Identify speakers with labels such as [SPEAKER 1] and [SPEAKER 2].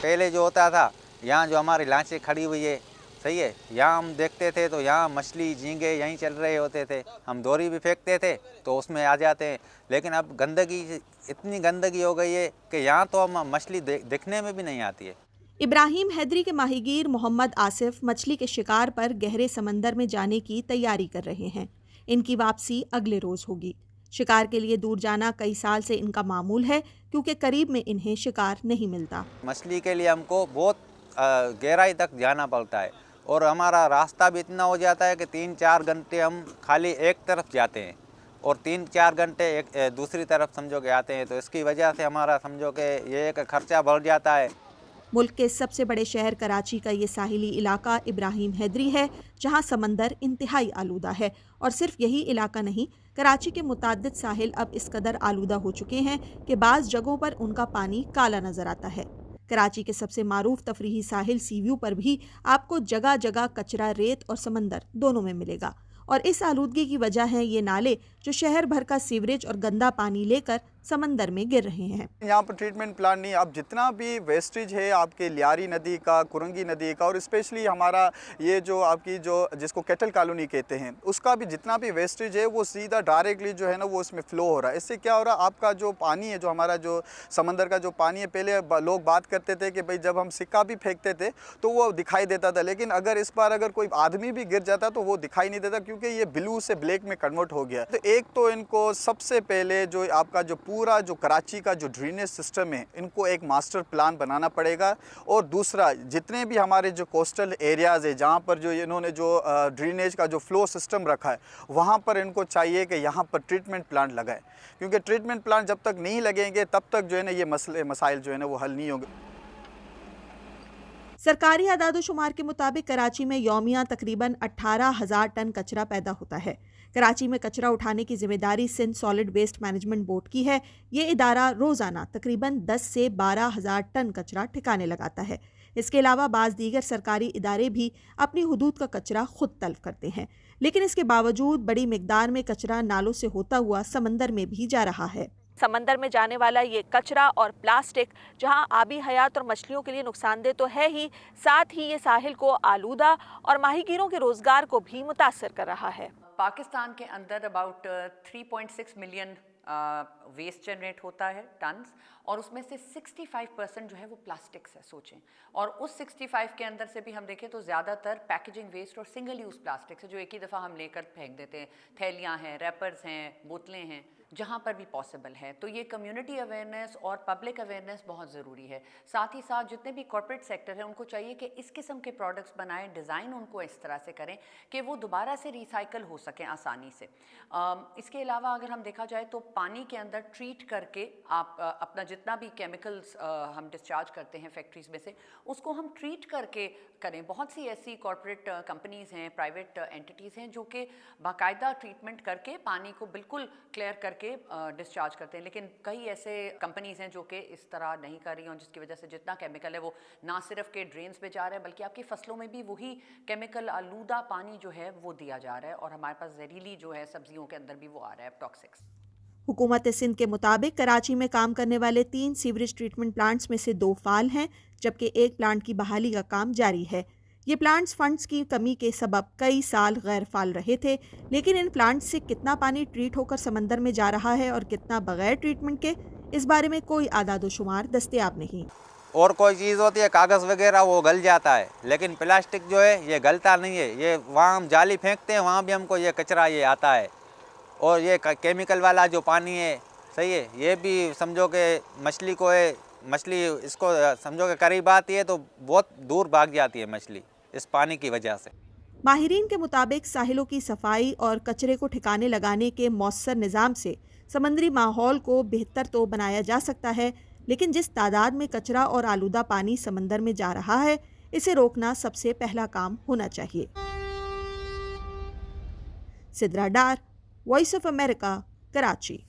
[SPEAKER 1] पहले जो होता था, यहाँ जो हमारी लाशें खड़ी हुई है, सही है, यहाँ हम देखते थे तो यहाँ मछली झींगे यहीं चल रहे होते थे, हम डोरी भी फेंकते थे तो उसमें आ जाते हैं। लेकिन अब गंदगी, इतनी गंदगी हो गई है कि यहाँ तो हम मछली दिखने में भी नहीं आती है।
[SPEAKER 2] इब्राहिम हैदरी के माहीगीर मोहम्मद आसिफ मछली के शिकार पर गहरे समंदर में जाने की तैयारी कर रहे हैं। इनकी वापसी अगले रोज होगी। शिकार के लिए दूर जाना कई साल से इनका मामूल है, क्योंकि करीब में इन्हें शिकार नहीं मिलता।
[SPEAKER 1] मछली के लिए हमको बहुत गहराई तक जाना पड़ता है और हमारा रास्ता भी इतना हो जाता है कि 3-4 घंटे हम खाली एक तरफ जाते हैं और 3-4 घंटे एक दूसरी तरफ समझो के आते हैं। तो इसकी वजह से हमारा समझो कि ये एक खर्चा बढ़ जाता है।
[SPEAKER 2] मुल्क के सबसे बड़े शहर कराची का ये साहिली इलाका इब्राहिम हैदरी है, जहां समंदर इंतहाई आलूदा है। और सिर्फ यही इलाका नहीं, कराची के मुताद्दिद साहिल अब इस कदर आलूदा हो चुके हैं कि बाज़ जगहों पर उनका पानी काला नजर आता है। कराची के सबसे मारूफ तफरीही साहिल सी व्यू पर भी आपको जगह जगह कचरा, रेत और समंदर दोनों में मिलेगा। और इस आलूदगी की वजह है ये नाले जो शहर भर का सीवरेज और गंदा पानी लेकर समंदर में गिर रहे हैं।
[SPEAKER 3] यहाँ पर ट्रीटमेंट प्लांट नहीं, अब जितना भी वेस्टेज है आपके लियारी नदी का, कुरंगी नदी का, और स्पेशली हमारा ये जो आपकी जो जिसको कैटल कॉलोनी कहते हैं, उसका भी जितना भी वेस्टेज है वो सीधा डायरेक्टली जो है ना वो इसमें फ़्लो हो रहा है। इससे क्या हो रहा है, आपका जो पानी है, जो हमारा जो समंदर का जो पानी है, पहले लोग बात करते थे कि भाई जब हम सिक्का भी फेंकते थे तो वो दिखाई देता था, लेकिन अगर इस बार अगर कोई आदमी भी गिर जाता तो वो दिखाई नहीं देता, क्योंकि ये ब्लू से ब्लैक में कन्वर्ट हो गया। तो एक तो इनको सबसे पहले जो आपका जो पूरा जो कराची का जो ड्रेनेज सिस्टम है, इनको एक मास्टर प्लान बनाना पड़ेगा। और दूसरा, जितने भी हमारे जो कोस्टल एरियाज़ है जहाँ पर जो इन्होंने जो ड्रेनेज का जो फ्लो सिस्टम रखा है, वहाँ पर इनको चाहिए कि यहाँ पर ट्रीटमेंट प्लांट लगाए, क्योंकि ट्रीटमेंट प्लांट जब तक नहीं लगेंगे तब तक जो है ना ये मसाइल जो है ना वो हल नहीं होंगे।
[SPEAKER 2] सरकारी आदादोशुमार के मुताबिक कराची में यौमिया तकरीबन 18,000 टन कचरा पैदा होता है। कराची में कचरा उठाने की जिम्मेदारी Sindh solid waste management board की है। ये इदारा रोज़ाना तकरीबन 10 से 12,000 टन कचरा ठिकाने लगाता है। इसके अलावा बाज़ दीगर सरकारी इदारे भी अपनी हुदूद का कचरा खुद तल्फ करते हैं, लेकिन इसके बावजूद बड़ी मिकदार में कचरा नालों से होता हुआ समंदर में भी जा रहा है। समंदर में जाने वाला ये कचरा और प्लास्टिक जहां आबी हयात और मछलियों के लिए नुकसानदेह तो है ही, साथ ही ये साहिल को आलूदा और माहीगीरों के रोजगार को भी मुतासर कर रहा है।
[SPEAKER 4] पाकिस्तान के अंदर अबाउट 3.6 मिलियन वेस्ट जनरेट होता है टन्स, और उसमें से 65% जो है वो प्लास्टिक से सोचें। और उस 65 के अंदर से भी हम देखें तो ज़्यादातर पैकेजिंग वेस्ट और सिंगल यूज़ प्लास्टिक है, जो एक ही दफ़ा हम लेकर फेंक देते हैं। थैलियाँ हैं, रैपर्स हैं, बोतलें हैं, जहाँ पर भी पॉसिबल है। तो ये कम्युनिटी अवेयरनेस और पब्लिक अवेयरनेस बहुत ज़रूरी है। साथ ही साथ जितने भी कॉर्पोरेट सेक्टर है उनको चाहिए कि इस किस्म के प्रोडक्ट्स बनाएं, डिज़ाइन उनको इस तरह से करें कि वो दोबारा से रिसाइकल हो सकें आसानी से। इसके अलावा अगर हम देखा जाए तो पानी के अंदर ट्रीट करके आप अपना जितना भी केमिकल्स हम डिस्चार्ज करते हैं फैक्ट्रीज़ में से, उसको हम ट्रीट करके करें। बहुत सी ऐसी कॉर्पोरेट कंपनीज़ हैं, प्राइवेट एंटिटीज़ हैं जो कि बाकायदा ट्रीटमेंट करके पानी को बिल्कुल क्लियर करके डिस्चार्ज करते हैं, लेकिन कई ऐसे कंपनीज़ हैं जो कि इस तरह नहीं कर रही हैं, जिसकी वजह से जितना केमिकल है वो ना सिर्फ के ड्रेन्स में जा रहा है बल्कि आपकी फसलों में भी वही केमिकल आलूदा पानी जो है वो दिया जा रहा है, और हमारे पास जहरीली जो है सब्जियों के अंदर भी वो आ रहा है टॉक्सिक्स।
[SPEAKER 2] हुकूमत सिंध के मुताबिक कराची में काम करने वाले 3 सीवरेज ट्रीटमेंट प्लांट्स में से 2 फाल हैं, जबकि एक प्लांट की बहाली का काम जारी है। ये प्लांट्स फंड्स की कमी के सबब कई साल गैर फाल रहे थे, लेकिन इन प्लांट्स से कितना पानी ट्रीट होकर समंदर में जा रहा है और कितना बगैर ट्रीटमेंट के, इस बारे में कोई आदादोशुमार दस्तयाब नहीं।
[SPEAKER 1] और कोई चीज़ होती है कागज़ वगैरह वो गल जाता है, लेकिन प्लास्टिक जो है ये गलता नहीं है। ये वहाँ हम जाली फेंकते हैं, वहाँ भी हमको ये कचरा ये आता है। और ये केमिकल वाला जो पानी है, सही है, ये भी समझो कि मछली को है, मछली इसको समझो कि करीब आती है तो बहुत दूर भाग जाती है मछली इस पानी की वजह से।
[SPEAKER 2] माहिरीन के मुताबिक साहिलों की सफाई और कचरे को ठिकाने लगाने के मौसर निज़ाम से समंदरी माहौल को बेहतर तो बनाया जा सकता है, लेकिन जिस तादाद में कचरा और आलूदा पानी समंदर में जा रहा है, इसे रोकना सबसे पहला काम होना चाहिए। सिद्रा डार, वॉइस ऑफ अमेरिका, कराची।